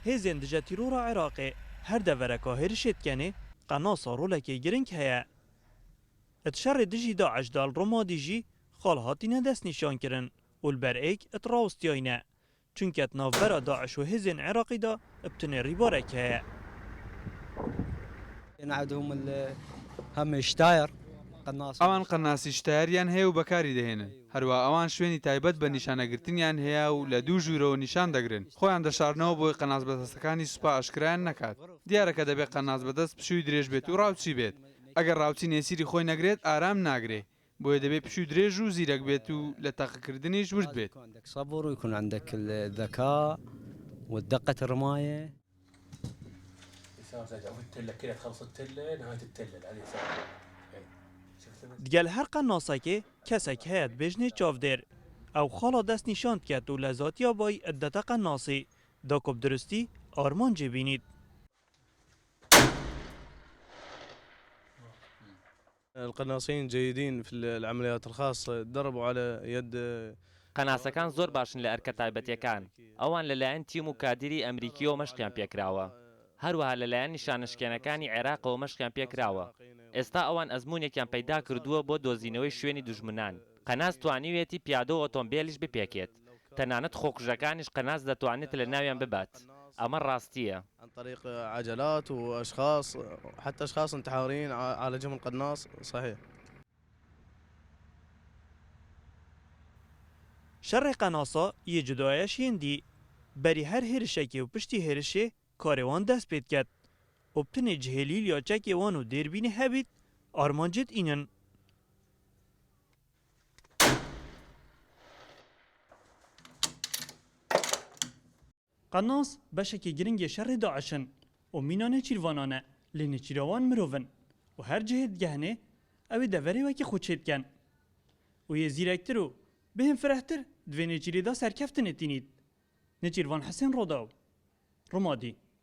هێزên dije tîrora Iraqê her devereka hêrişê dikene qenasa rolekê giring heye. It şerê dijî Daeş dal Romadî jî xal hatîne destnîşan kirin û li ber êk it rawestiyayîne. Çunke et navbera Daeş û hêzên Iraqî da ibtinê rîbarek heye. ئەوان قەناسی شتاریان هەیە و بەکاری دەهێنن. هەروە ئەوان شوێنی تایبەت بە نیشانەگرتنیان هەیە و لە دوو ژوورەوە نیشان دەگرن. خۆیان دەشارنەوە بۆی قەناس بەدەستەکانی سوپا ئاشکرایان نەکات. دیارەکە دەبێت قەناس بەدەست پشووی درێژ بێت و ڕاوچی بێت. ئەگەر ڕاوچی نێسیری خۆی نەگرێت ئارام ناگرێ. بۆیە دەبێت پشووی درێژ و زیرەک بێت و لە تەقەکردنیش ورد بێت. Digel her qenasekê kesek heye dibêjne çavdêr. Ew xala dest nîşan diket û li zatiya bayî dete qenasî da ku bi duristî armancê bînît. القناصين جيدين في العمليات الخاصة تدربوا على يد قەناسەکان زۆر باشن لە ئەرکە تایبەتیەکان. ئەوان لەلایەن تیم و کادری ئەمریکیەوە مەشقیان پێکراوە. هەروەها لەلایەن نیشانەشکێنەکانی عێراقەوە مەشقیان پێکراوە. ئێستا ئەوان ئەزموونێکیان پەیدا کردووە بۆ دۆزینەوەی شوێنی دوژمنان. قەناس توانیوێتی پیادە و ئۆتۆمبیلیش بپێکێت. تەنانەت خۆکوژەکانیش قەناس دەتوانێت لە ناویان ببات. ئەمە ڕاستیە. عن طريق عجلات واشخاص حتى اشخاص انتحاريين عالجهم القناص صحيح. Şerê qenasa yê cudayeşiyên dî berî her hêrişekê û piştî hêrişê karê wan dest pê diket. û tinê cihêlîl ya çekê wan û dêrbînê hebît armancê dînin. Qenas beşekê giringê şerê Daişin û mîna nêçîrvanan e lê nêçîra wan mirov in û her cihê digehne ew ê deverê wekî xwe çê dikin. û yê zîrektir û bihên firehtir divê nêçîrê da serkeftinê tînît. Nêçîrvan Hesên Rodaw, Romadî.